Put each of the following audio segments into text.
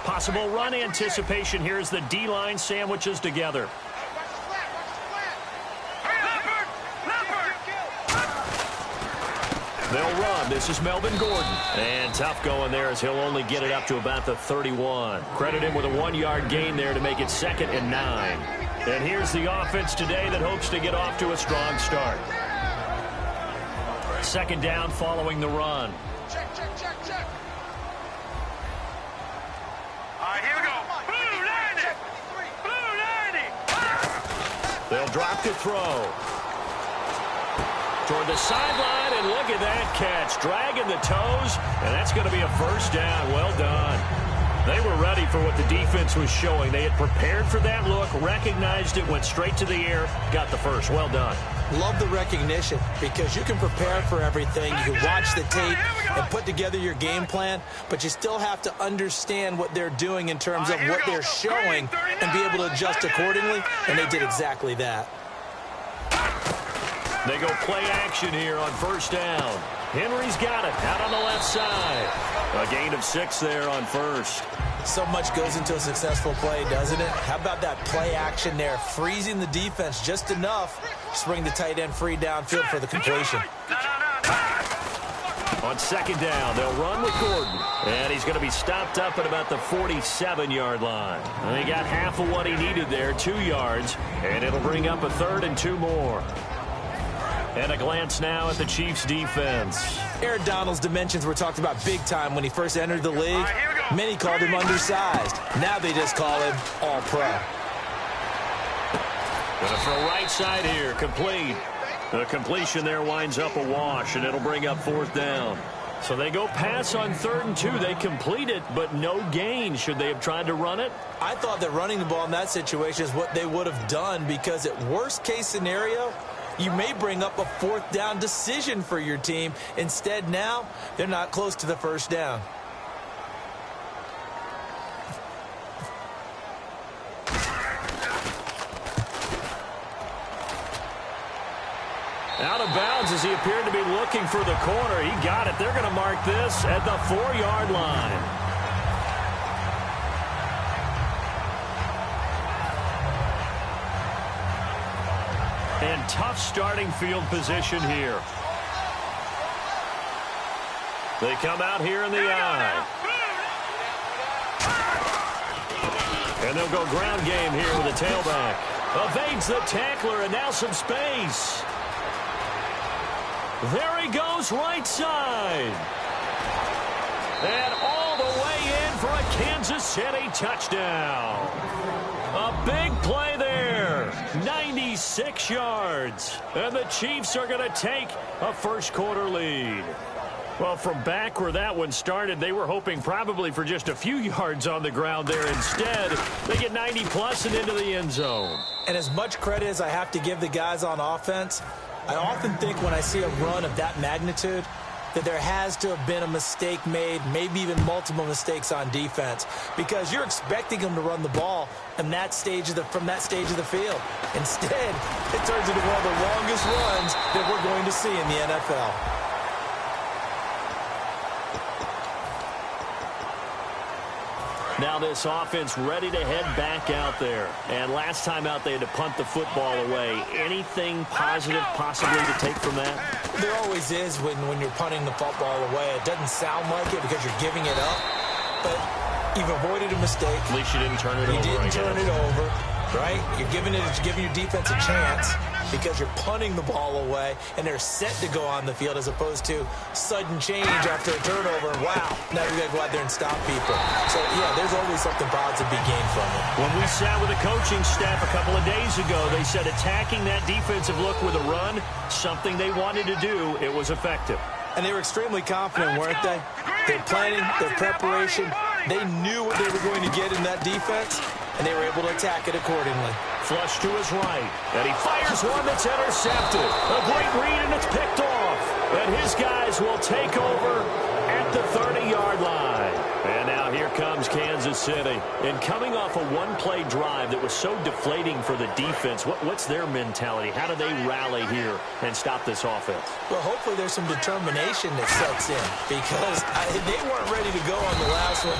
Possible run anticipation here as the D-line sandwiches together. They'll run. This is Melvin Gordon. And tough going there as he'll only get it up to about the 31. Credit him with a 1-yard gain there to make it 2nd and 9. And here's the offense today that hopes to get off to a strong start. 2nd down following the run. Check. All right, here we go. Blue 90. Blue 90. They'll drop to throw. Toward the sideline, and look at that catch. Dragging the toes, and that's going to be a 1st down. Well done. They were ready for what the defense was showing. They had prepared for that look, recognized it, went straight to the air, got the first. Well done. Love the recognition because you can prepare for everything. You can watch the tape and put together your game plan, but you still have to understand what they're doing in terms of what they're showing and be able to adjust accordingly, and they did exactly that. They go play action here on 1st down. Henry's got it out on the left side. A gain of 6 there on 1st. So much goes into a successful play, doesn't it? How about that play action there, freezing the defense just enough to bring the tight end free downfield for the completion. On 2nd down, they'll run with Gordon. And he's going to be stopped up at about the 47-yard line. And he got half of what he needed there, 2 yards. And it'll bring up a 3rd and 2 more. And a glance now at the Chiefs' defense. Aaron Donald's dimensions were talked about big time when he first entered the league. Many called him undersized. Now they just call him all-pro. Going to throw right side here, complete. The completion there winds up a wash, and it'll bring up 4th down. So they go pass on 3rd and 2. They complete it, but no gain. Should they have tried to run it? I thought that running the ball in that situation is what they would have done because at worst-case scenario, you may bring up a 4th down decision for your team. Instead, now, they're not close to the 1st down. Out of bounds as he appeared to be looking for the corner. He got it. They're going to mark this at the 4-yard line. And tough starting field position here. They come out here in the eye. And they'll go ground game here with a tailback. Evades the tackler, and now some space. There he goes right side. And all the way in for a Kansas City touchdown. A big play there. 96 yards. And the Chiefs are going to take a first-quarter lead. Well, from back where that one started, they were hoping probably for just a few yards on the ground there. Instead, they get 90-plus and into the end zone. And as much credit as I have to give the guys on offense, I often think when I see a run of that magnitude that there has to have been a mistake made, maybe even multiple mistakes on defense, because you're expecting them to run the ball from that stage of the field. Instead, it turns into one of the longest runs that we're going to see in the NFL. Now this offense ready to head back out there. And last time out they had to punt the football away. Anything positive possibly to take from that? There always is when you're punting the football away. It doesn't sound like it because you're giving it up. But you've avoided a mistake. At least you didn't turn it over. You didn't turn it over, right? You're giving your defense a chance because you're punting the ball away and they're set to go on the field as opposed to sudden change after a turnover. Wow, now we got to go out there and stop people. So, yeah, there's always something positive to be gained from it. When we sat with the coaching staff a couple of days ago, they said attacking that defensive look with a run, something they wanted to do, it was effective. And they were extremely confident, weren't they? Their planning, their preparation, they knew what they were going to get in that defense, and they were able to attack it accordingly. Flush to his right, and he fires one that's intercepted. A great read, and it's picked off. And his guys will take over at the 30-yard line. And now here comes Kansas City. And coming off a one-play drive that was so deflating for the defense, what's their mentality? How do they rally here and stop this offense? Well, hopefully there's some determination that sets in because they weren't ready to go on the last one.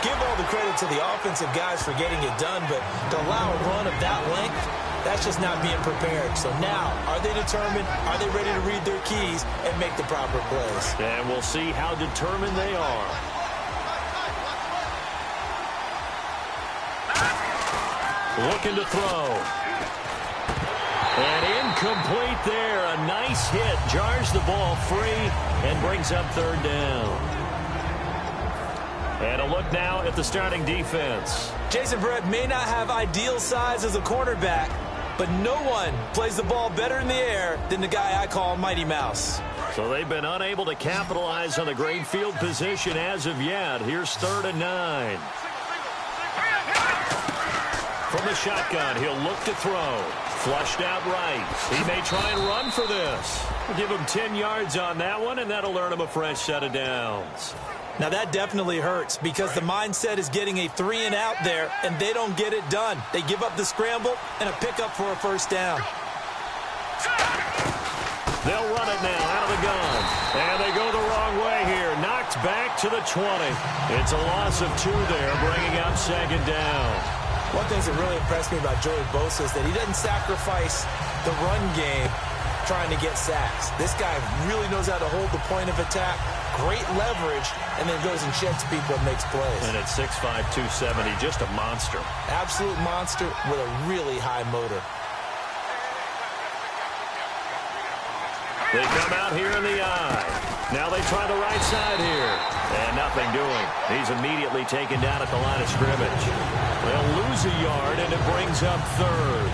Give all the credit to the offensive guys for getting it done, but to allow a run of that length, that's just not being prepared. So now, are they determined? Are they ready to read their keys and make the proper plays? And we'll see how determined they are. Looking to throw. And incomplete there. A nice hit. Jars the ball free and brings up third down. And a look now at the starting defense. Jason Verrett may not have ideal size as a cornerback, but no one plays the ball better in the air than the guy I call Mighty Mouse. So they've been unable to capitalize on the great field position as of yet. Here's 3rd and 9. From the shotgun, he'll look to throw. Flushed out right. He may try and run for this. We'll give him 10 yards on that one, and that'll earn him a fresh set of downs. Now that definitely hurts because the mindset is getting a 3 and out there, and they don't get it done. They give up the scramble and a pickup for a first down. They'll run it now out of the gun. And they go the wrong way here. Knocked back to the 20. It's a loss of 2 there, bringing up 2nd down. One thing that really impressed me about Joey Bosa is that he doesn't sacrifice the run game trying to get sacks. This guy really knows how to hold the point of attack, great leverage, and then goes and sheds people and makes plays. And at 6'5", 270, just a monster. Absolute monster with a really high motor. They come out here in the eye. Now they try the right side here. And nothing doing. He's immediately taken down at the line of scrimmage. They'll lose a yard, and it brings up 3rd.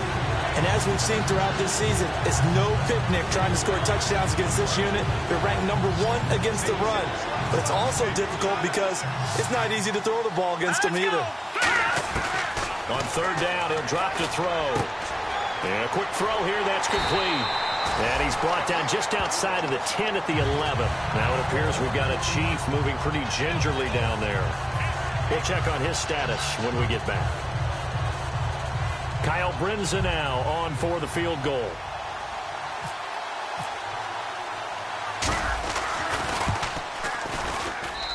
And as we've seen throughout this season, it's no picnic trying to score touchdowns against this unit. They're ranked number 1 against the run. But it's also difficult because it's not easy to throw the ball against them either. On 3rd down, he'll drop to throw. And a quick throw here, that's complete. And he's brought down just outside of the 10 at the 11. Now it appears we've got a Chief moving pretty gingerly down there. We'll check on his status when we get back. Kyle Brindza now on for the field goal.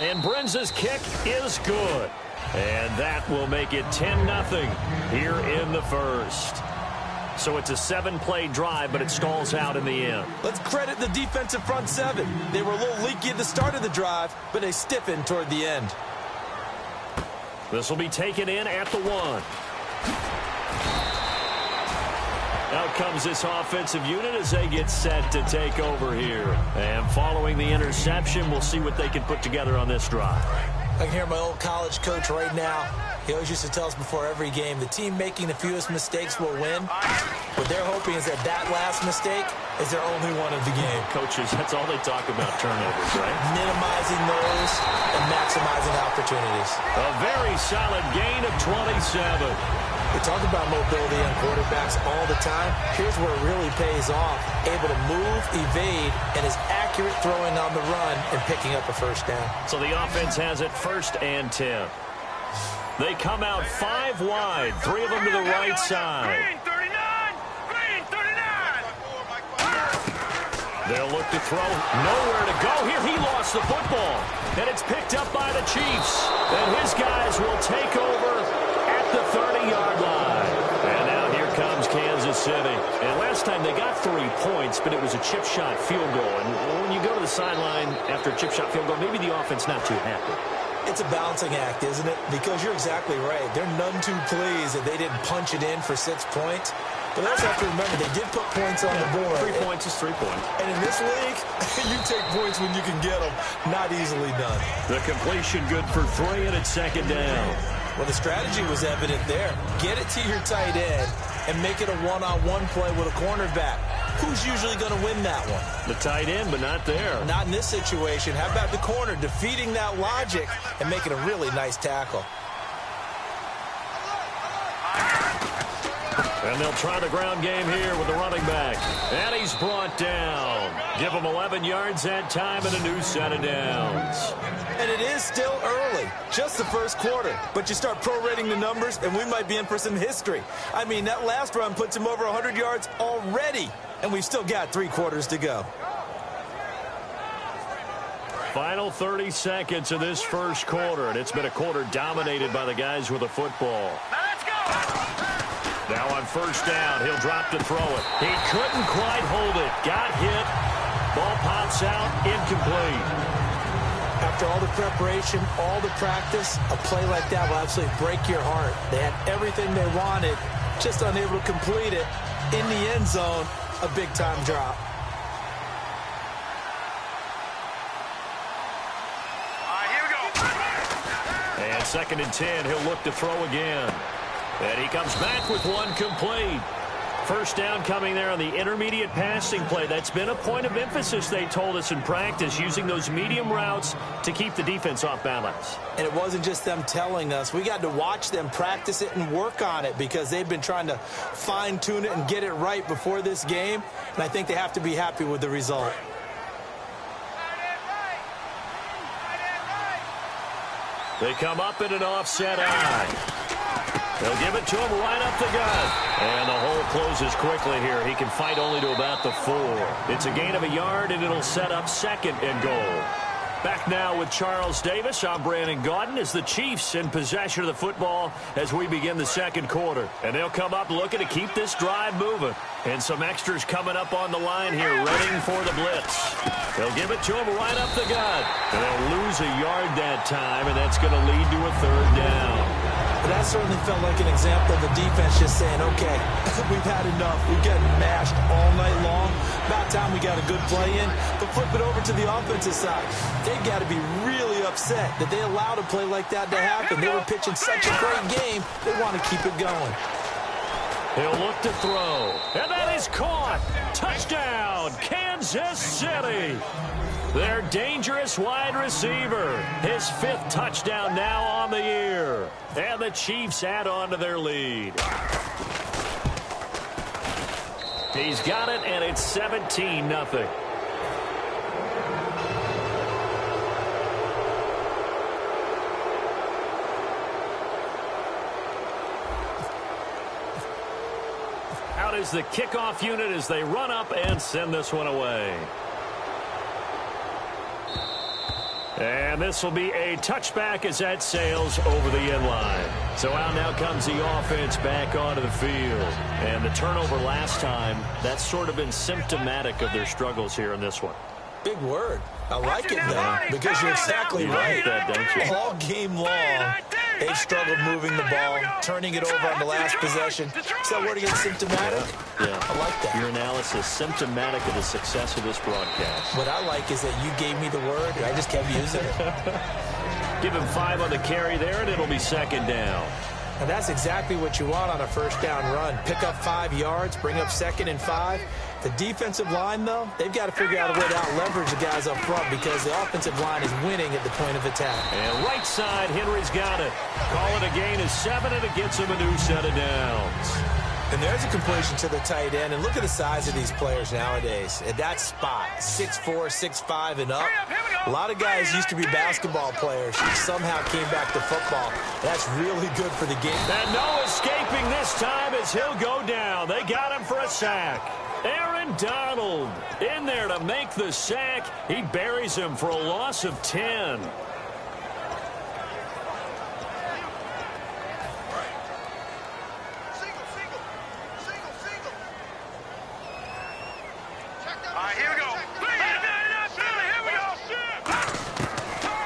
And Brindza's kick is good. And that will make it 10-0 here in the first. So it's a 7-play drive, but it stalls out in the end. Let's credit the defensive front 7. They were a little leaky at the start of the drive, but they stiffened toward the end. This will be taken in at the 1. Out comes this offensive unit as they get set to take over here. And following the interception, we'll see what they can put together on this drive. I can hear my old college coach right now. He always used to tell us before every game, the team making the fewest mistakes will win. What they're hoping is that that last mistake is their only one of the game. Coaches, that's all they talk about, turnovers, right? Minimizing those and maximizing opportunities. A very solid gain of 27. We talk about mobility on quarterbacks all the time. Here's where it really pays off. Able to move, evade, and is accurate throwing on the run and picking up a first down. So the offense has it 1st and 10. They come out 5 wide, 3 of them to the right side. Green 39! Green 39! They'll look to throw. Nowhere to go. Here he lost the football. And it's picked up by the Chiefs. And his guys will take over at the 30-yard line. And now here comes Kansas City. And last time they got 3 points, but it was a chip shot field goal. And when you go to the sideline after a chip shot field goal, maybe the offense not too happy. It's a balancing act, isn't it? Because you're exactly right. They're none too pleased that they didn't punch it in for 6 points. But they also have to remember they did put points on the board. 3 points is 3 points. And in this league, you take points when you can get them. Not easily done. The completion good for 3, and it's 2nd down. Well, the strategy was evident there. Get it to your tight end and make it a one-on-one play with a cornerback. Who's usually going to win that one? The tight end, but not there. Not in this situation. How about the corner defeating that logic and making a really nice tackle? And they'll try the ground game here with the running back. And he's brought down. Give him 11 yards that time and a new set of downs. And it is still early, just the first quarter. But you start prorating the numbers, and we might be in for some history. I mean, that last run puts him over 100 yards already, and we've still got 3 quarters to go. Final 30 seconds of this first quarter, and it's been a quarter dominated by the guys with the football. Now let's go. Now on first down, he'll drop to throw it. He couldn't quite hold it. Got hit. Ball pops out, incomplete. After all the preparation, all the practice, a play like that will absolutely break your heart. They had everything they wanted, just unable to complete it. In the end zone, a big-time drop. And 2nd and 10, he'll look to throw again. And he comes back with one complete. First down coming there on the intermediate passing play. That's been a point of emphasis, they told us in practice, using those medium routes to keep the defense off balance. And it wasn't just them telling us. We got to watch them practice it and work on it because they've been trying to fine-tune it and get it right before this game. And I think they have to be happy with the result. They come up in an offset eye. They'll give it to him right up the gut. And the hole closes quickly here. He can fight only to about the 4. It's a gain of a yard, and it'll set up 2nd and goal. Back now with Charles Davis. I'm Brandon Gaudin as the Chiefs in possession of the football as we begin the second quarter. And they'll come up looking to keep this drive moving. And some extras coming up on the line here, ready for the blitz. They'll give it to him right up the gut. And they'll lose a yard that time, and that's going to lead to a 3rd down. But that certainly felt like an example of the defense just saying, okay, we've had enough. We've gotten mashed all night long. About time we got a good play in. But flip it over to the offensive side. They've got to be really upset that they allowed a play like that to happen. They were pitching such a great game, they want to keep it going. He'll look to throw. And that is caught. Touchdown, Kansas City. Their dangerous wide receiver. His 5th touchdown now on the year. And the Chiefs add on to their lead. He's got it, and it's 17-0. Out is the kickoff unit as they run up and send this one away. And this will be a touchback as that sails over the end line. So out now comes the offense back onto the field. And the turnover last time, that's sort of been symptomatic of their struggles here in this one. Big word. I like it, though, because you're exactly right. Like that, don't you? All game long, they've struggled moving the ball, turning it over on the last possession. Is that word again, symptomatic? Yeah. I like that. Your analysis, symptomatic of the success of this broadcast. What I like is that you gave me the word, and I just kept using it. Give him 5 on the carry there, and it'll be 2nd down. And that's exactly what you want on a first down run. Pick up 5 yards, bring up 2nd and 5. The defensive line, though, they've got to figure out a way to out-leverage the guys up front because the offensive line is winning at the point of attack. And right side, Henry's got it. Call it a gain of 7, and it gets him a new set of downs. And there's a completion to the tight end. And look at the size of these players nowadays. At that spot, 6'4", 6'5", and up. A lot of guys used to be basketball players who somehow came back to football. That's really good for the game. And no escaping this time as he'll go down. They got him for a sack. Aaron Donald in there to make the sack. He buries him for a loss of 10.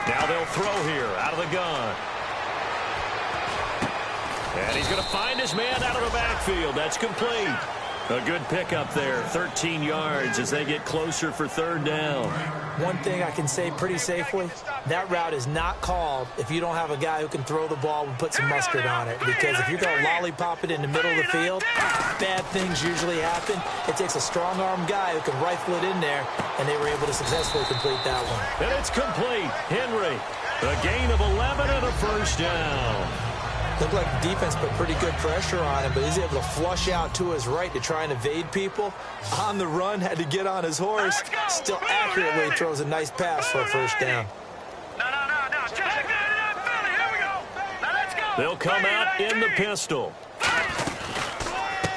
Now they'll throw here out of the gun. And he's going to find his man out of the backfield. That's complete. A good pickup there, 13 yards as they get closer for 3rd down. One thing I can say pretty safely, that route is not called if you don't have a guy who can throw the ball and put some mustard on it. Because if you're going to lollipop it in the middle of the field, bad things usually happen. It takes a strong-arm guy who can rifle it in there, and they were able to successfully complete that one. And it's complete. Henry, a gain of 11 and a 1st down. Looked like the defense put pretty good pressure on him, but he's able to flush out to his right to try and evade people. On the run, had to get on his horse. Still accurately throws a nice pass for a 1st down. They'll come out in the pistol.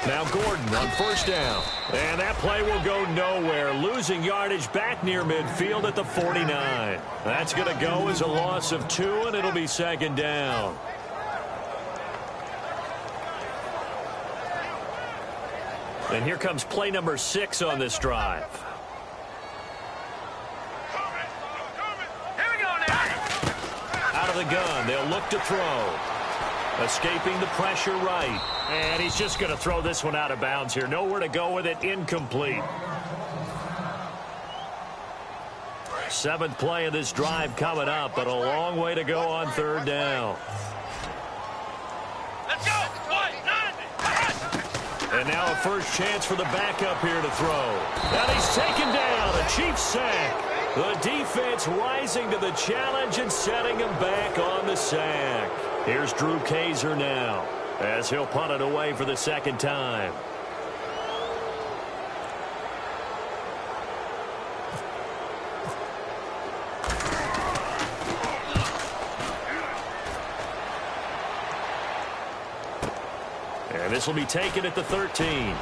Now Gordon on first down. And that play will go nowhere. Losing yardage back near midfield at the 49. That's going to go as a loss of 2, and it'll be second down. And here comes play number 6 on this drive. Here we go now. Out of the gun, they'll look to throw. Escaping the pressure right. And he's just going to throw this one out of bounds here. Nowhere to go with it. Incomplete. 7th play of this drive coming up, but a long way to go on third down. Let's go. And now a first chance for the backup here to throw. And he's taken down. A Chiefs sack. The defense rising to the challenge and setting him back on the sack. Here's Drew Kaiser now as he'll punt it away for the second time. And this will be taken at the 13.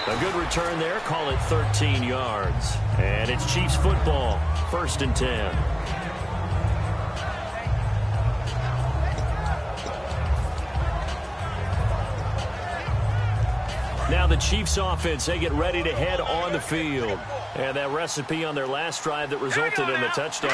A good return there. Call it 13 yards. And it's Chiefs football. 1st and 10. Now the Chiefs offense, they get ready to head on the field. And that recipe on their last drive that resulted in a touchdown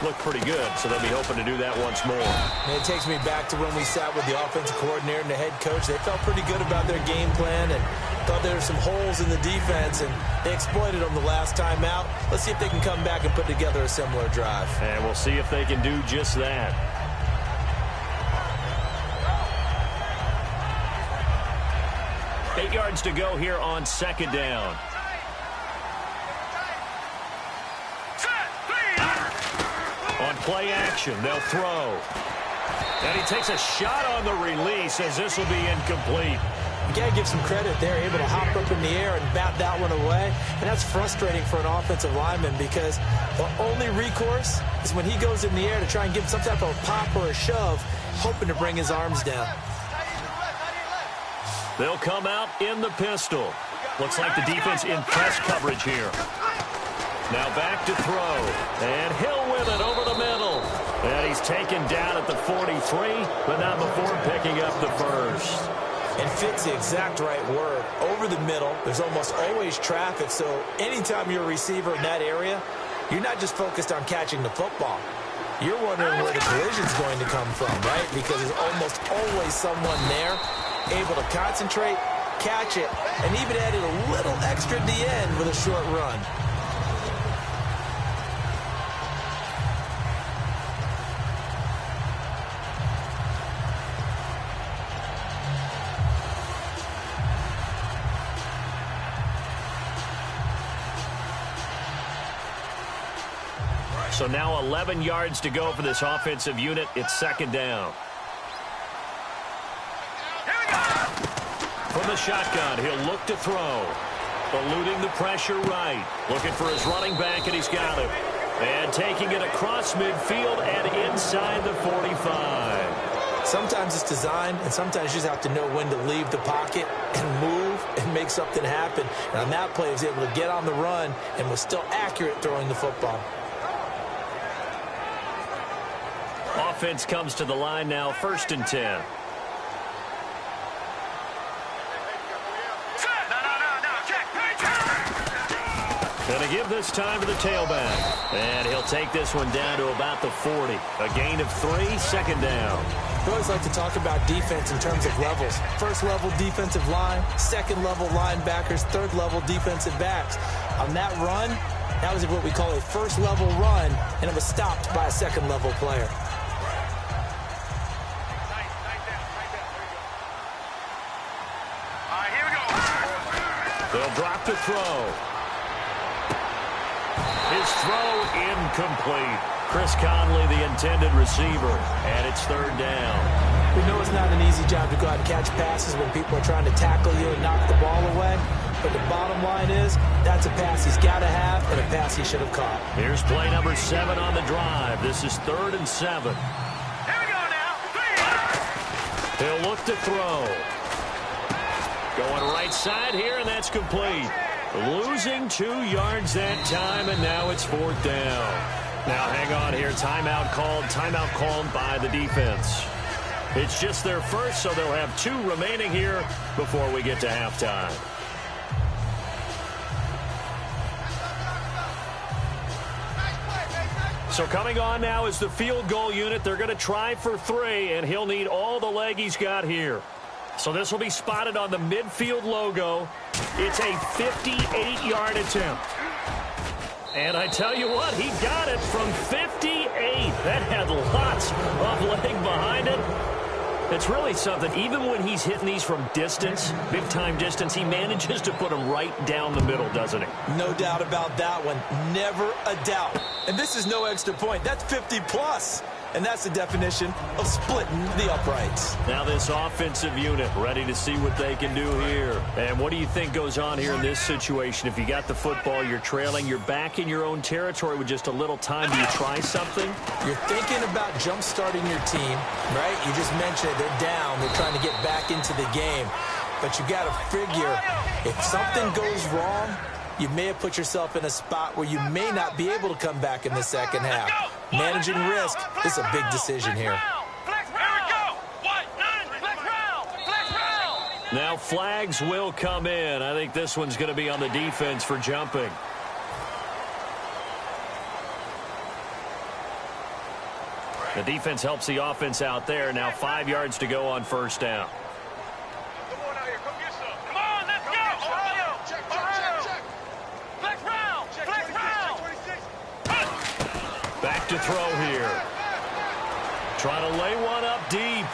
looked pretty good, so they'll be hoping to do that once more. And it takes me back to when we sat with the offensive coordinator and the head coach. They felt pretty good about their game plan and thought there were some holes in the defense, and they exploited them the last time out. Let's see if they can come back and put together a similar drive. And we'll see if they can do just that. Eight yards to go here on second down. On play action, they'll throw. And he takes a shot on the release as this will be incomplete. You got to give some credit. They're able to hop up in the air and bat that one away. And that's frustrating for an offensive lineman because the only recourse is when he goes in the air to try and give some type of pop or a shove, hoping to bring his arms down. They'll come out in the pistol. Looks like the defense in press coverage here. Now back to throw. And Hill with it over the middle. And he's taken down at the 43, but not before picking up the first. And fit's the exact right word. Over the middle, there's almost always traffic. So anytime you're a receiver in that area, you're not just focused on catching the football. You're wondering where the collision's going to come from, right? Because there's almost always someone there able to concentrate, catch it, and even added a little extra at the end with a short run. So now 11 yards to go for this offensive unit. It's second down. From the shotgun, he'll look to throw. Eluding the pressure right. Looking for his running back, and he's got him. And taking it across midfield and inside the 45. Sometimes it's designed, and sometimes you just have to know when to leave the pocket and move and make something happen. And on that play, he was able to get on the run and was still accurate throwing the football. Offense comes to the line now, 1st and 10. Going to give this time to the tailback. And he'll take this one down to about the 40. A gain of 3, second down. We always like to talk about defense in terms of levels. First level defensive line, second level linebackers, third level defensive backs. On that run, that was what we call a first level run, and it was stopped by a second level player. They'll drop to throw. His throw incomplete. Chris Conley, the intended receiver, and it's third down. We know it's not an easy job to go out and catch passes when people are trying to tackle you and knock the ball away. But the bottom line is, that's a pass he's got to have and a pass he should have caught. Here's play number 7 on the drive. This is 3rd and 7. Here we go now. He'll look to throw. Going right side here, and that's complete. Losing 2 yards that time, and now it's 4th down. Now hang on here. Timeout called by the defense. It's just their first, so they'll have 2 remaining here before we get to halftime. So coming on now is the field goal unit. They're going to try for 3, and he'll need all the leg he's got here. So this will be spotted on the midfield logo. It's a 58-yard attempt. And I tell you what, he got it from 58. That had lots of leg behind it. It's really something. Even when he's hitting these from distance, big-time distance, he manages to put them right down the middle, doesn't he? No doubt about that one. Never a doubt. And this is no extra point. That's 50-plus. And that's the definition of splitting the uprights. Now this offensive unit ready to see what they can do here. And what do you think goes on here in this situation? If you got the football, you're trailing, you're back in your own territory with just a little time. Do you try something? You're thinking about jump-starting your team, right? You just mentioned it. They're down. They're trying to get back into the game. But you got to figure if something goes wrong, you may have put yourself in a spot where you may not be able to come back in the second half. Managing risk is a big decision here. Now flags will come in. I think this one's going to be on the defense for jumping. The defense helps the offense out there. Now 5 yards to go on 1st down. Back to throw here. Trying to lay one up deep.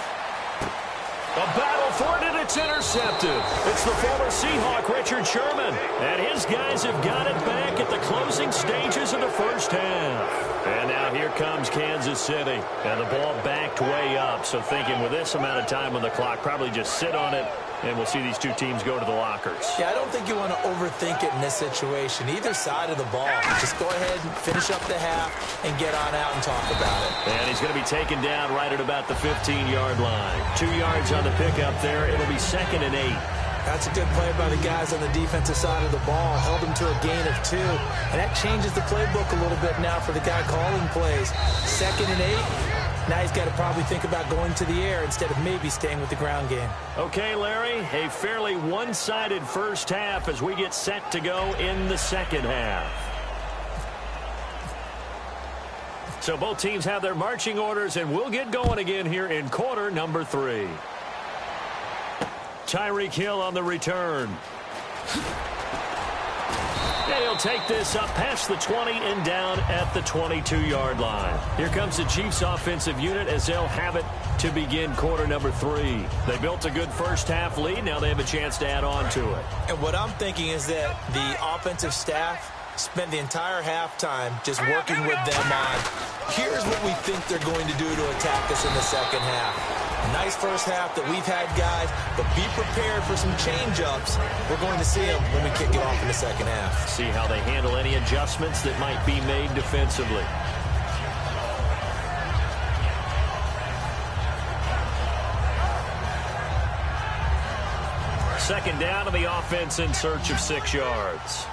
A battle for it, and it's intercepted. It's the former Seahawk, Richard Sherman. And his guys have got it back at the closing stages of the 1st half. And now here comes Kansas City. And the ball backed way up. So thinking with this amount of time on the clock, probably just sit on it. And we'll see these 2 teams go to the lockers. Yeah, I don't think you want to overthink it in this situation. Either side of the ball. Just go ahead and finish up the half and get on out and talk about it. And he's going to be taken down right at about the 15-yard line. 2 yards on the pickup there. It'll be 2nd and 8. That's a good play by the guys on the defensive side of the ball. Held them to a gain of 2. And that changes the playbook a little bit now for the guy calling plays. 2nd and 8. Now he's got to probably think about going to the air instead of maybe staying with the ground game. Okay, Larry, a fairly one-sided 1st half as we get set to go in the 2nd half. So both teams have their marching orders, and we'll get going again here in quarter number 3. Tyreek Hill on the return. He'll take this up past the 20 and down at the 22-yard line. Here comes the Chiefs offensive unit as they'll have it to begin quarter number 3. They built a good 1st half lead. Now they have a chance to add on to it. And what I'm thinking is that the offensive staff spent the entire halftime just working with them on, here's what we think they're going to do to attack us in the 2nd half. Nice 1st half that we've had, guys, but be prepared for some change-ups. We're going to see them when we kick it off in the 2nd half. See how they handle any adjustments that might be made defensively. Second down to the offense in search of 6 yards.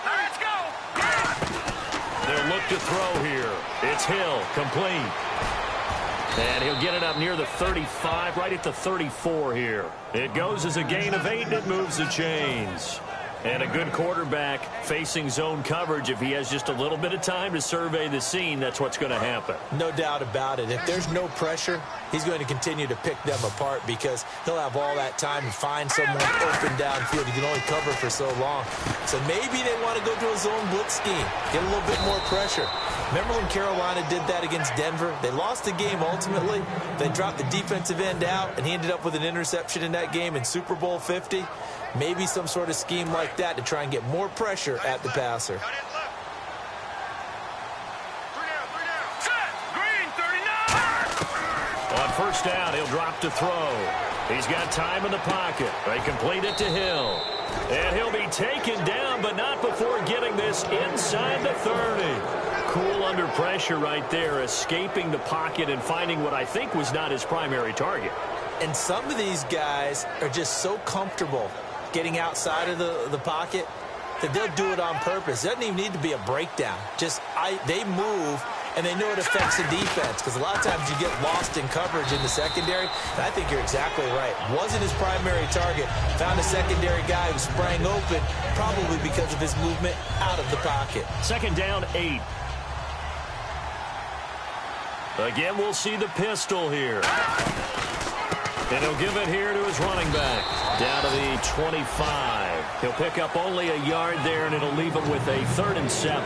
Let's go! They'll look to throw here. It's Hill, complete. And he'll get it up near the 35, right at the 34 here. It goes as a gain of 8, and it moves the chains. And a good quarterback facing zone coverage. If he has just a little bit of time to survey the scene, that's what's going to happen. No doubt about it. If there's no pressure, he's going to continue to pick them apart because he'll have all that time to find someone open downfield. He can only cover for so long. So maybe they want to go to a zone blitz scheme, get a little bit more pressure. Remember when Carolina did that against Denver? They lost the game ultimately. They dropped the defensive end out, and he ended up with an interception in that game in Super Bowl 50. Maybe some sort of scheme like that to try and get more pressure at the passer. On 1st down, he'll drop to throw. He's got time in the pocket. They complete it to Hill. And he'll be taken down, but not before getting this inside the 30. Cool under pressure right there, escaping the pocket and finding what I think was not his primary target. And some of these guys are just so comfortable getting outside of the pocket that they'll do it on purpose. It doesn't even need to be a breakdown. They move, and they know it affects the defense, because a lot of times you get lost in coverage in the secondary. And I think you're exactly right. Wasn't his primary target. Found a secondary guy who sprang open, probably because of his movement out of the pocket. 2nd down, 8. Again, we'll see the pistol here. And he'll give it here to his running back. Down to the 25. He'll pick up only a yard there, and it'll leave him with a 3rd and 7.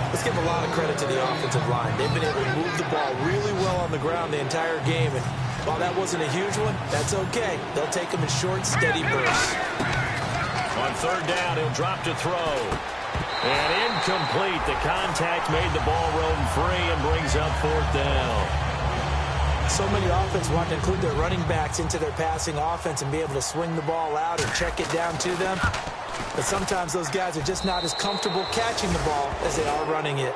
Let's give a lot of credit to the offensive line. They've been able to move the ball really well on the ground the entire game. And while that wasn't a huge one, that's okay. They'll take them in short, steady bursts. On 3rd down, he'll drop to throw. And incomplete. The contact made the ball roam free and brings up 4th down. So many offenses want to include their running backs into their passing offense and be able to swing the ball out and check it down to them. But sometimes those guys are just not as comfortable catching the ball as they are running it.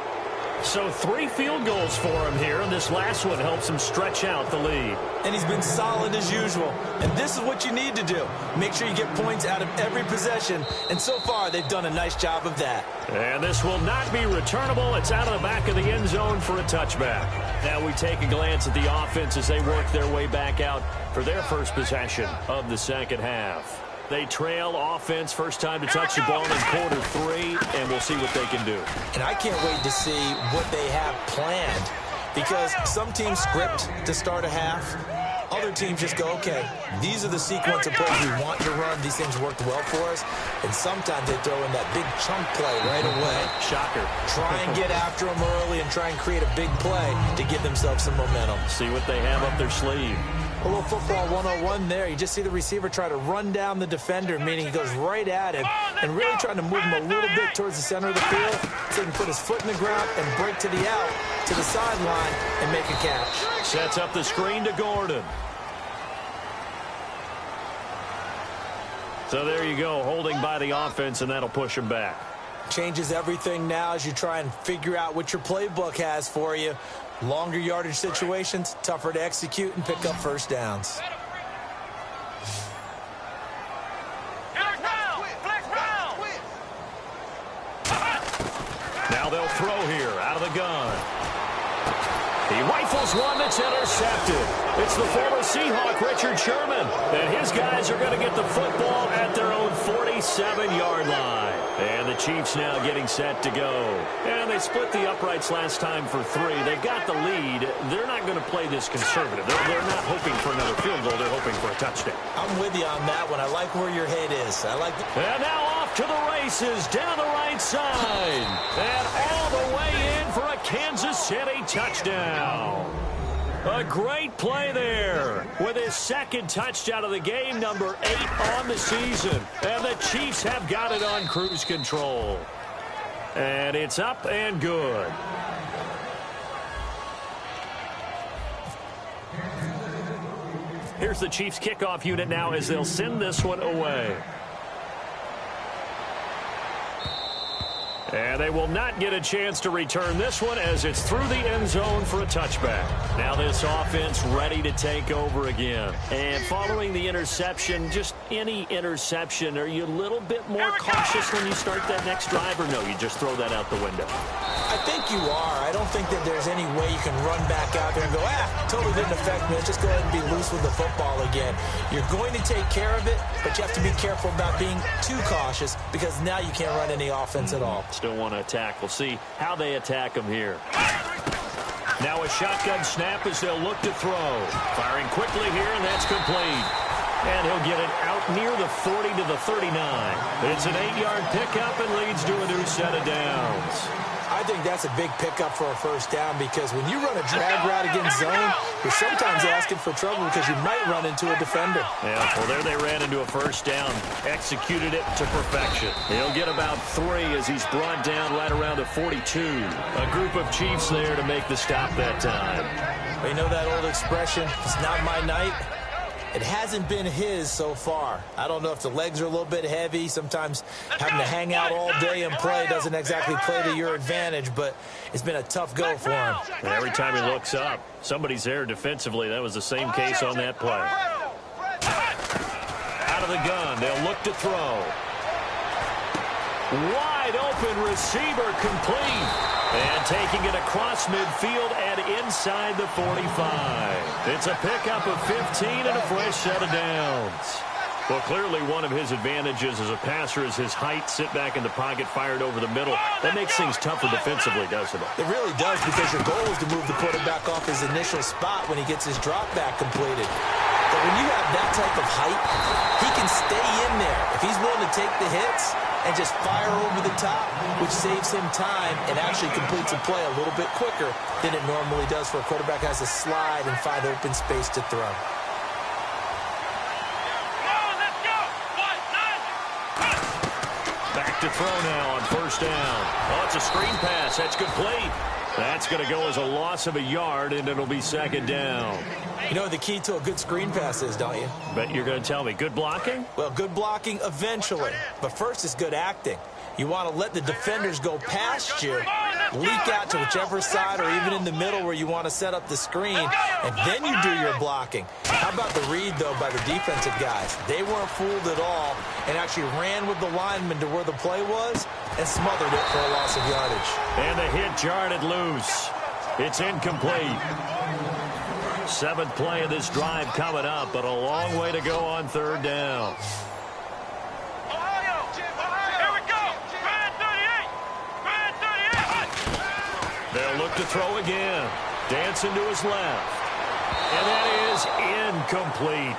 So 3 field goals for him here, and this last one helps him stretch out the lead. And he's been solid as usual. And this is what you need to do. Make sure you get points out of every possession. And so far, they've done a nice job of that. And this will not be returnable. It's out of the back of the end zone for a touchback. Now we take a glance at the offense as they work their way back out for their first possession of the second half. They trail offense, first time to touch the ball in quarter 3, and we'll see what they can do. And I can't wait to see what they have planned, because some teams script to start a half. Other teams just go, okay, these are the sequence of plays we want to run. These things worked well for us. And sometimes they throw in that big chunk play right away. Shocker. Try and get after them early and try and create a big play to give themselves some momentum. See what they have up their sleeve. A little football 101 there. You just see the receiver try to run down the defender, meaning he goes right at him and really trying to move him a little bit towards the center of the field so he can put his foot in the ground and break to the out, to the sideline, and make a catch. Sets up the screen to Gordon. So there you go, holding by the offense, and that'll push him back. Changes everything now as you try and figure out what your playbook has for you. Longer yardage situations, tougher to execute and pick up first downs. Now they'll throw here out of the gun. He rifles one that's intercepted. It's the former Seahawk, Richard Sherman. And his guys are going to get the football at their own 47-yard line. And the Chiefs now getting set to go. And they split the uprights last time for 3. They've got the lead. They're not going to play this conservative. They're not hoping for another field goal. They're hoping for a touchdown. I'm with you on that one. I like where your head is. I like. And now off to the races down the right side. And all the way in for a Kansas City touchdown. A great play there with his second touchdown of the game, number 8 on the season. And the Chiefs have got it on cruise control. And it's up and good. Here's the Chiefs kickoff unit now as they'll send this one away. And they will not get a chance to return this one as it's through the end zone for a touchback. Now this offense ready to take over again. And following the interception, just any interception, are you a little bit more cautious when you start that next drive, or no, you just throw that out the window? I think you are. I don't think that there's any way you can run back out there and go, totally didn't affect me. Let's just go ahead and be loose with the football again. You're going to take care of it, but you have to be careful about being too cautious because now you can't run any offense at all. Still want to attack. We'll see how they attack them here. Now a shotgun snap as they'll look to throw. Firing quickly here, and that's complete. And he'll get it out near the 40 to the 39. It's an 8-yard pickup and leads to a new set of downs. I think that's a big pickup for a first down because when you run a drag route against zone, you're sometimes asking for trouble because you might run into a defender. Yeah, well, there they ran into a first down, executed it to perfection. He'll get about 3 as he's brought down right around the 42. A group of Chiefs there to make the stop that time. Well, you know that old expression, it's not my night. It hasn't been his so far. I don't know if the legs are a little bit heavy. Sometimes having to hang out all day and play doesn't exactly play to your advantage, but it's been a tough go for him. And every time he looks up, somebody's there defensively. That was the same case on that play. out of the gun. They'll look to throw. Wide open receiver complete. And taking it across midfield and inside the 45. It's a pickup of 15 and a fresh set of downs. Well, clearly one of his advantages as a passer is his height. Sit back in the pocket, fired over the middle. That makes things tougher defensively, doesn't it? It really does, because your goal is to move the quarterback off his initial spot when he gets his drop back completed. But when you have that type of height, he can stay in there. If he's willing to take the hits and just fire over the top, which saves him time and actually completes a play a little bit quicker than it normally does for a quarterback who has to slide and find open space to throw. Back to throw now on first down. Oh, it's a screen pass. That's complete. That's going to go as a loss of a yard, and it'll be second down. You know what the key to a good screen pass is, don't you? Bet you're going to tell me. Good blocking? Well, good blocking eventually. But first is good acting. You want to let the defenders go past you, leak out to whichever side or even in the middle where you want to set up the screen, and then you do your blocking. How about the read, though, by the defensive guys? They weren't fooled at all and actually ran with the lineman to where the play was and smothered it for a loss of yardage. And the hit jarred loose. It's incomplete. Seventh play of this drive coming up, but a long way to go on third down. They'll look to throw again. Dancing to his left. And that is incomplete.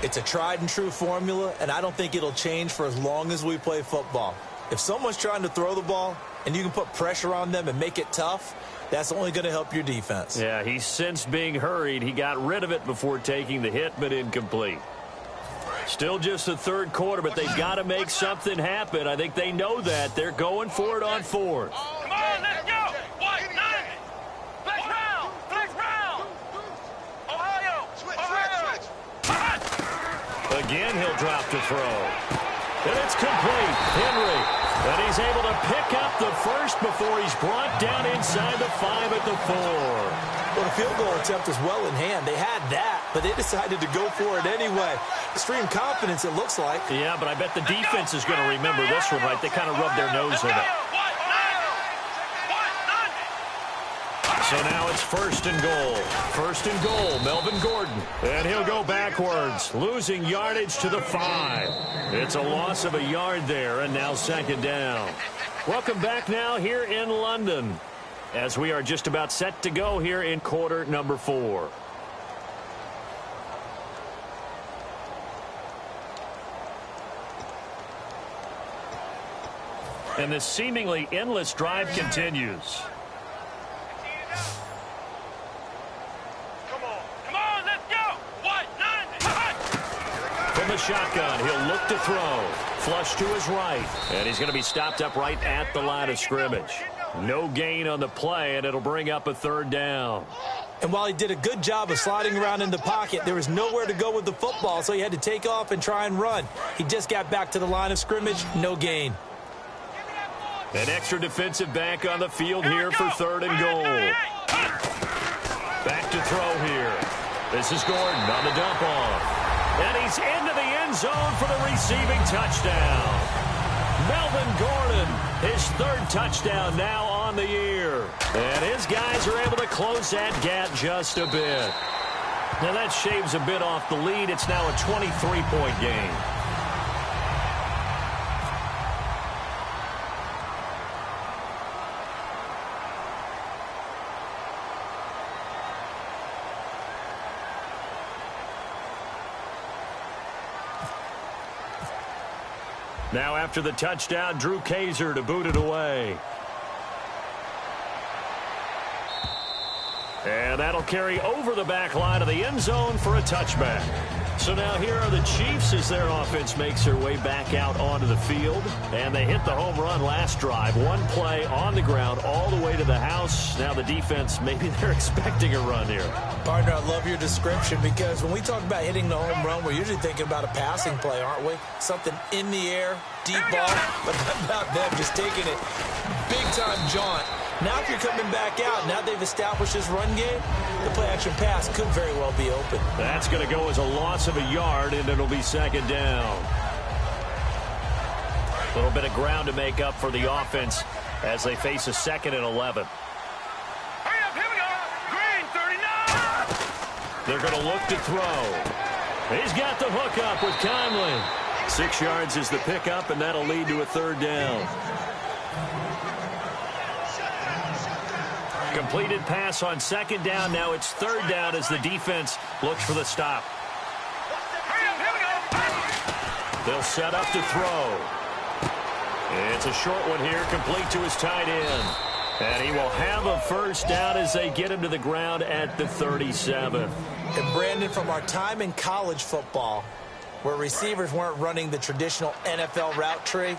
It's a tried and true formula, and I don't think it'll change for as long as we play football. If someone's trying to throw the ball and you can put pressure on them and make it tough, that's only going to help your defense. Yeah, he sensed being hurried. He got rid of it before taking the hit, but incomplete. Still just the third quarter, but they've got to make something happen. I think they know that. They're going for it on fourth. Come on, let's go. White, nine. Flex round. Flex round. Ohio. Switch. Again, he'll drop to throw. And it's complete. Henry. And he's able to pick up the first before he's brought down inside the 5 at the 4. Well, the field goal attempt was well in hand. They had that, but they decided to go for it anyway. Extreme confidence, it looks like. Yeah, but I bet the defense is going to remember this one, right? They kind of rubbed their nose in it. So now it's first and goal. First and goal, Melvin Gordon. And he'll go backwards, losing yardage to the 5. It's a loss of a yard there, and now second down. Welcome back now here in London, as we are just about set to go here in quarter number 4. And this seemingly endless drive continues. Come on, let's go. White, nine. From the shotgun, he'll look to throw. Flush to his right. And he's going to be stopped up right at the line of scrimmage. No gain on the play, and it'll bring up a third down. And while he did a good job of sliding around in the pocket, there was nowhere to go with the football, so he had to take off and try and run. He just got back to the line of scrimmage, no gain. An extra defensive back on the field here for third and goal. Back to throw here. This is Gordon on the dump off. And he's into the end zone for the receiving touchdown. Melvin Gordon, his third touchdown now on the year. And his guys are able to close that gap just a bit. Now that shaves a bit off the lead. It's now a 23-point game. Now after the touchdown, Drew Kaiser to boot it away. And that'll carry over the back line of the end zone for a touchback. So now here are the Chiefs as their offense makes their way back out onto the field. And they hit the home run last drive. One play on the ground all the way to the house. Now the defense, maybe they're expecting a run here. Partner, I love your description, because when we talk about hitting the home run, we're usually thinking about a passing play, aren't we? Something in the air, deep ball. But how about them just taking it big-time jaunt Now if you're coming back out, now they've established this run game, the play-action pass could very well be open. That's going to go as a loss of a yard, and it'll be second down. A little bit of ground to make up for the offense as they face a 2nd and 11. Hurry up, here we go. Green, 39. They're going to look to throw. He's got the hook up with Conley. 6 yards is the pickup, and that'll lead to a 3rd down. Completed pass on 2nd down. Now it's 3rd down as the defense looks for the stop. Hurry up, here we go. They'll set up to throw. It's a short one here, complete to his tight end. And he will have a 1st down as they get him to the ground at the 37. And Brandon, from our time in college football, where receivers weren't running the traditional NFL route tree,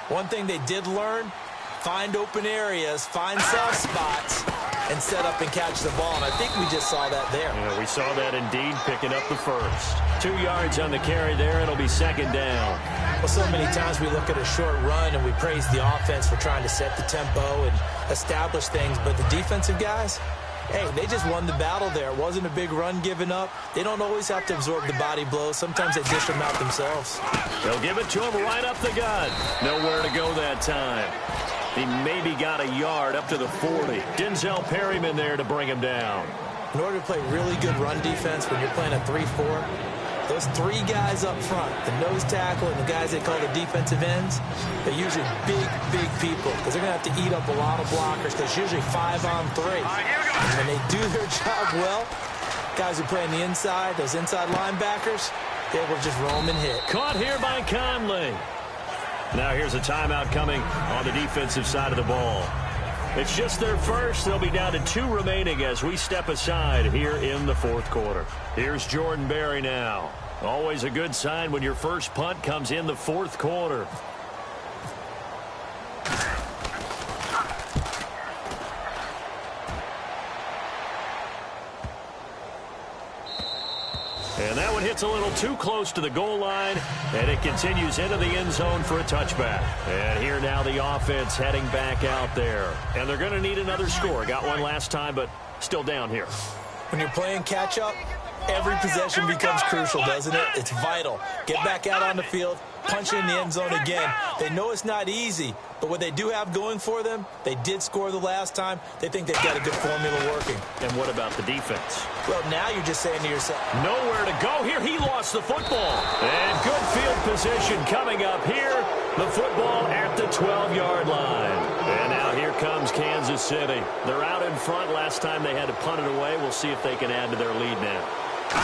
one thing they did learn, find open areas, find soft spots, and set up and catch the ball. And I think we just saw that there. Yeah, we saw that indeed, picking up the 1st. 2 yards on the carry there. It'll be 2nd down. Well, so many times we look at a short run and we praise the offense for trying to set the tempo and establish things. But the defensive guys, hey, they just won the battle there. It wasn't a big run given up. They don't always have to absorb the body blows. Sometimes they dish them out themselves. They'll give it to him right up the gut. Nowhere to go that time. He maybe got a yard up to the 40. Denzel Perryman there to bring him down. In order to play really good run defense when you're playing a 3-4, those 3 guys up front, the nose tackle and the guys they call the defensive ends, they're usually big people because they're going to have to eat up a lot of blockers because usually 5 on 3. And when they do their job well, guys who play on the inside, those inside linebackers, they will just roam and hit. Caught here by Conley. Now here's a timeout coming on the defensive side of the ball. It's just their first. They'll be down to 2 remaining as we step aside here in the 4th quarter. Here's Jordan Berry now. Always a good sign when your first punt comes in the 4th quarter. And that one hits a little too close to the goal line, and it continues into the end zone for a touchback. And here now the offense heading back out there. And they're going to need another score. Got one last time, but still down here. When you're playing catch-up, every possession becomes crucial, doesn't it? It's vital. Get back out on the field, punch in the end zone again. They know it's not easy, but what they do have going for them, they did score the last time. They think they've got a good formula working. And what about the defense? Well, now you're just saying to yourself, nowhere to go here. He lost the football. And good field position coming up here. The football at the 12-yard line. And now here comes Kansas City. They're out in front. Last time they had to punt it away. We'll see if they can add to their lead now.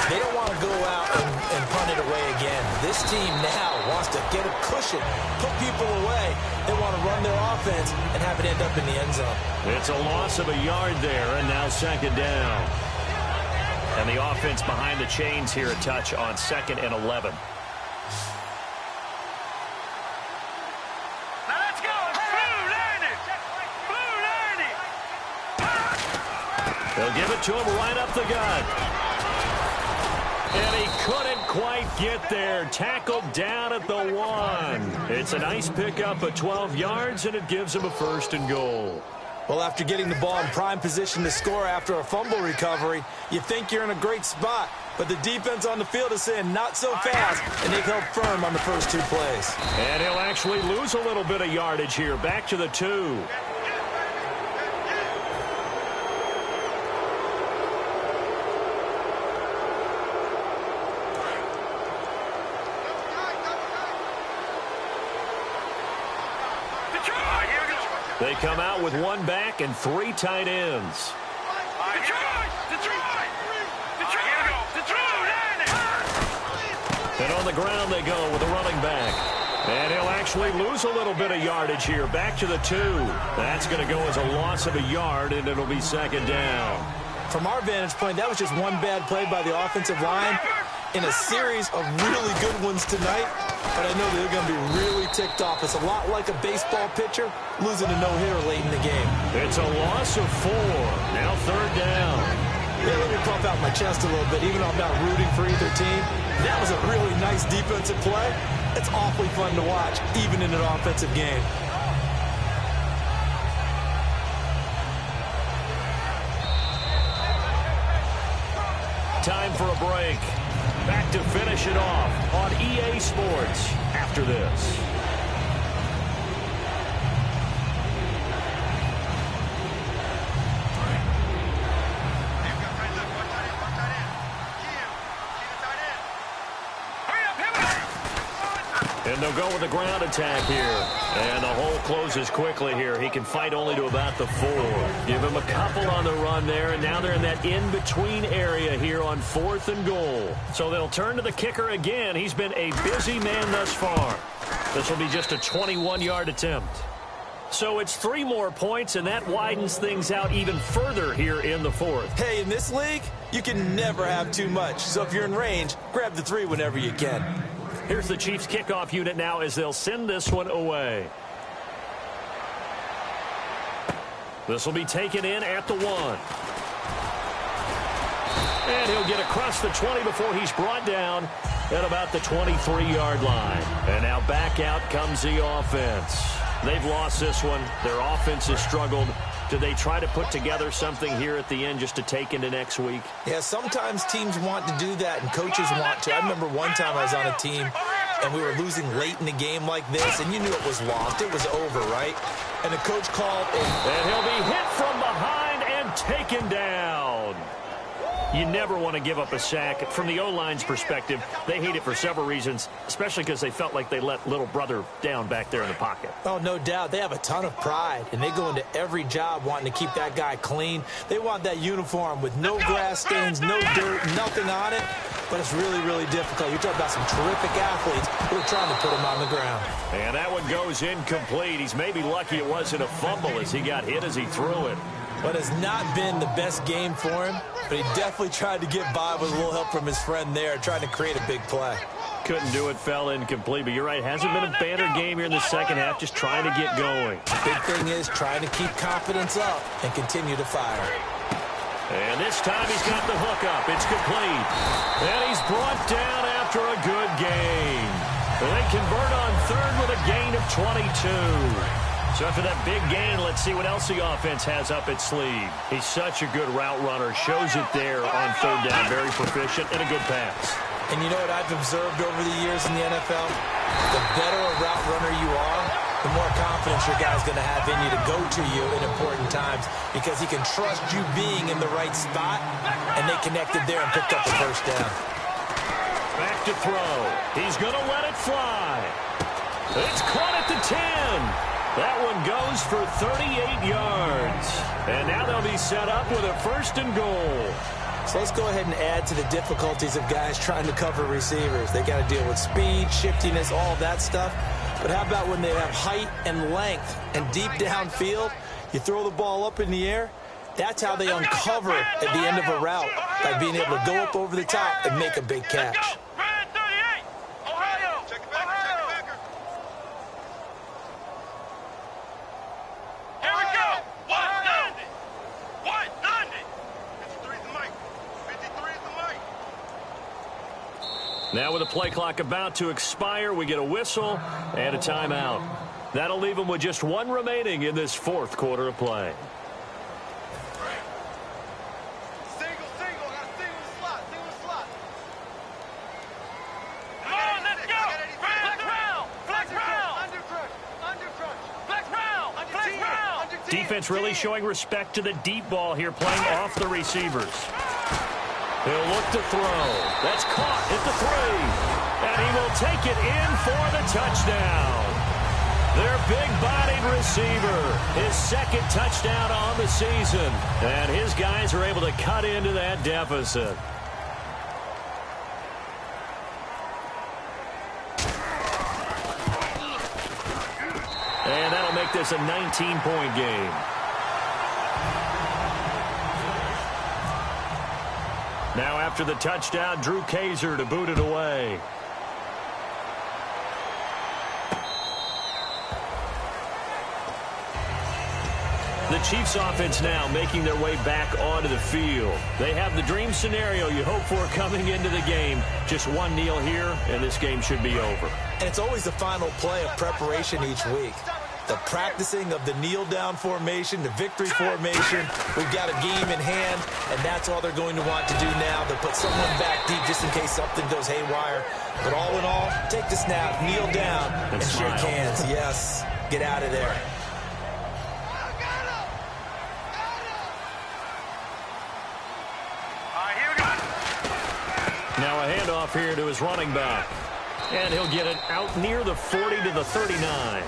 They don't want to go out and punt it away again. This team now wants to get a cushion, put people away. They want to run their offense and have it end up in the end zone. It's a loss of a yard there, and now 2nd down. And the offense behind the chains here a touch on 2nd and 11. Now let's go. Blue landing. Blue landing. They'll give it to him right up the gut. And he couldn't quite get there. Tackled down at the 1. It's a nice pickup of 12 yards, and it gives him a 1st and goal. Well, after getting the ball in prime position to score after a fumble recovery, you think you're in a great spot. But the defense on the field is saying not so fast, and they've held firm on the first 2 plays. And he'll actually lose a little bit of yardage here. Back to the 2. They come out with 1 back and 3 tight ends. And on the ground they go with a running back. And he'll actually lose a little bit of yardage here. Back to the 2. That's going to go as a loss of a yard, and it'll be 2nd down. From our vantage point, that was just one bad play by the offensive line in a series of really good ones tonight. But I know they're going to be really ticked off. It's a lot like a baseball pitcher losing a no-hitter late in the game. It's a loss of 4. Now 3rd down. Yeah, let me pump out my chest a little bit. Even though I'm not rooting for either team, that was a really nice defensive play. It's awfully fun to watch, even in an offensive game. time for a break. Back to finish it off on EA Sports after this. And they'll go with the ground attack here. And the hole closes quickly here. He can fight only to about the 4. Give him a couple on the run there, and now they're in that in-between area here on 4th and goal. So they'll turn to the kicker again. He's been a busy man thus far. This will be just a 21-yard attempt. So it's 3 more points, and that widens things out even further here in the 4th. Hey, in this league, you can never have too much. So if you're in range, grab the 3 whenever you can. Here's the Chiefs kickoff unit now as they'll send this one away. This will be taken in at the 1. And he'll get across the 20 before he's brought down at about the 23-yard line. And now back out comes the offense. They've lost this one. Their offense has struggled. Do they try to put together something here at the end just to take into next week? Yeah, sometimes teams want to do that and coaches want to. I remember one time I was on a team and we were losing late in the game like this, and you knew it was lost. It was over, right? And the coach called. And he'll be hit from behind and taken down. You never want to give up a sack. From the O-line's perspective, they hate it for several reasons, especially because they felt like they let little brother down back there in the pocket. Oh, no doubt. They have a ton of pride, and they go into every job wanting to keep that guy clean. They want that uniform with no grass stains, no dirt, nothing on it. But it's really, really difficult. You're talking about some terrific athletes who are trying to put him on the ground. And that one goes incomplete. He's maybe lucky it wasn't a fumble as he got hit as he threw it. But it's not been the best game for him, but he definitely tried to get by with a little help from his friend there, trying to create a big play. Couldn't do it, fell incomplete, but you're right. Hasn't been a banner game here in the second half, just trying to get going. The big thing is trying to keep confidence up and continue to fire. And this time he's got the hook up. It's complete. And he's brought down after a good gain. They convert on 3rd with a gain of 22. So after that big gain, let's see what else the offense has up its sleeve. He's such a good route runner. Shows it there on 3rd down. Very proficient and a good pass. And you know what I've observed over the years in the NFL? The better a route runner you are, the more confidence your guy's going to have in you to go to you in important times because he can trust you being in the right spot, and they connected there and picked up the first down. Back to throw. He's going to let it fly. It's caught at the 10. That one goes for 38 yards. And now they'll be set up with a 1st and goal. So let's go ahead and add to the difficulties of guys trying to cover receivers. They got to deal with speed, shiftiness, all of that stuff. But how about when they have height and length and deep downfield? You throw the ball up in the air. That's how they uncover at the end of a route, by being able to go up over the top and make a big catch. Now with the play clock about to expire, we get a whistle and a timeout. That'll leave them with just 1 remaining in this 4th quarter of play. Single slot. Come on, let's go. Flex round. Flex round. Defense really showing respect to the deep ball here, playing off the receivers. He'll look to throw. That's caught at the 3. And he will take it in for the touchdown. Their big-bodied receiver, his 2nd touchdown on the season. And his guys are able to cut into that deficit. And that'll make this a 19-point game. Now after the touchdown, Drew Kaiser to boot it away. The Chiefs offense now making their way back onto the field. They have the dream scenario you hope for coming into the game. Just 1 kneel here, and this game should be over. And it's always the final play of preparation each week. the practicing of the kneel-down formation, the victory formation. We've got a game in hand, and that's all they're going to want to do now. They'll put someone back deep just in case something goes haywire. But all in all, take the snap, kneel down, and shake hands. Yes, get out of there. Now a handoff here to his running back. And he'll get it out near the 40 to the 39.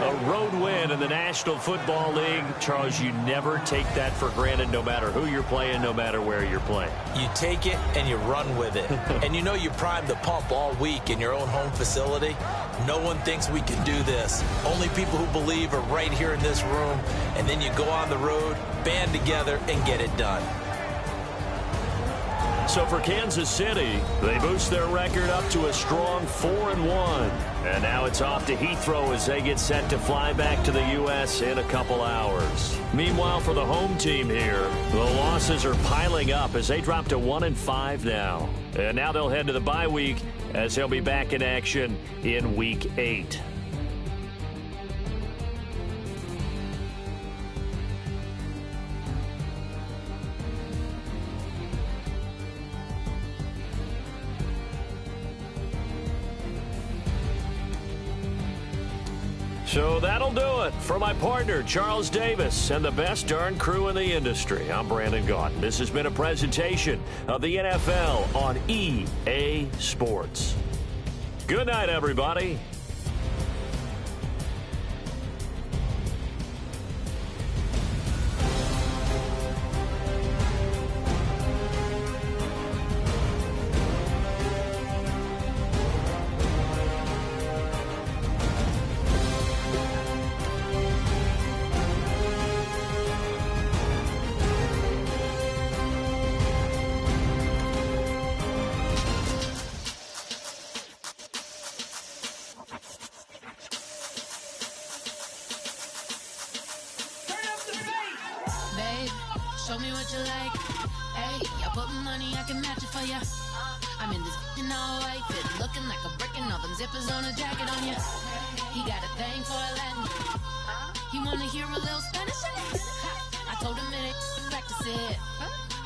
A road win in the National Football League. Charles, you never take that for granted no matter who you're playing, no matter where you're playing. You take it and you run with it. And you know you primed the pump all week in your own home facility. No one thinks we can do this. Only people who believe are right here in this room. And then you go on the road, band together, and get it done. So for Kansas City, they boost their record up to a strong 4-1. And now it's off to Heathrow as they get set to fly back to the U.S. in a couple hours. Meanwhile, for the home team here, the losses are piling up as they drop to 1-5 now. And now they'll head to the bye week as they'll be back in action in Week 8. So that'll do it for my partner, Charles Davis, and the best darn crew in the industry. I'm Brandon Gaudin. This has been a presentation of the NFL on EA Sports. Good night, everybody. Show me what you like. Hey, I put money, I can match it for ya. I'm in this all white fit, looking like a brick and all them zippers on a jacket on ya. He got a thing for a Latin. He wanna hear a little Spanish? I told him it ain't practice it.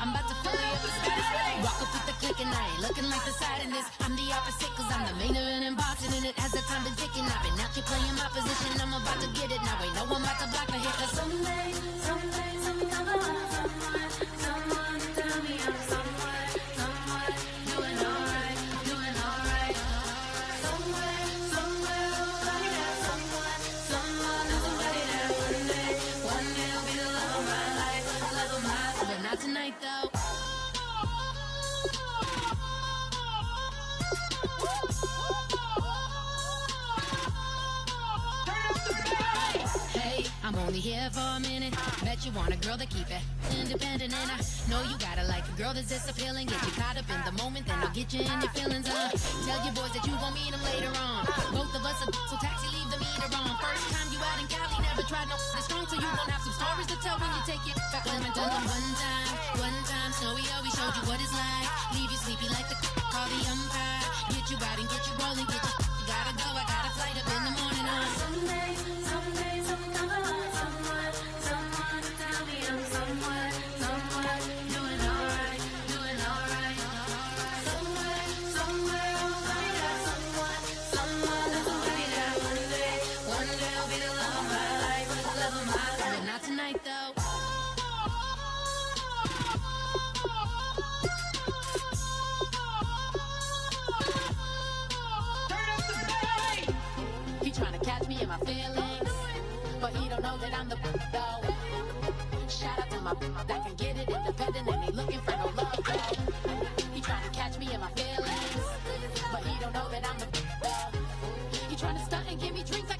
I'm about to fill you up with Spanish. Walk up with the click and I ain't looking like the side in this. I'm the opposite cause I'm the main event in boxing and it has the time been ticking. I've been out here playing my position, I'm about to get it. Now ain't no one about to block the hit cause someday come along. Someone to tell me I'm someone doing alright. Somewhere, somebody that someone is somebody that one day will be the love of my life, but not tonight though. Hey, I'm only here for a minute. Bet you want a girl to keep it independent, and I know you gotta like a girl that's this appealing. Get you caught up in the moment, then I'll get you in your feelings. Tell your boys that you gon' meet them later on. Both of us are so taxi, leave the meter on. First time you out in Cali, never tried no this strong, so you gon' have some stories to tell when you take it back home and tell them one time, Snowy always showed you what it's like. Leave you sleepy like the call the umpire. Get you out and get you rolling, get you gotta go. I got a flight up in the morning on someday, someone come along, someone to tell me I'm someone doing alright. Somewhere, somebody that someone is somebody that one day will be the love of my life, but not tonight though. He tryna catch me in my feelings, but he don't know that I'm the though. Shout out to my that can get it independent and ain't looking for no love though. He tryna catch me in my feelings, but he don't know that I'm the though. He tryna stunt and give me drinks like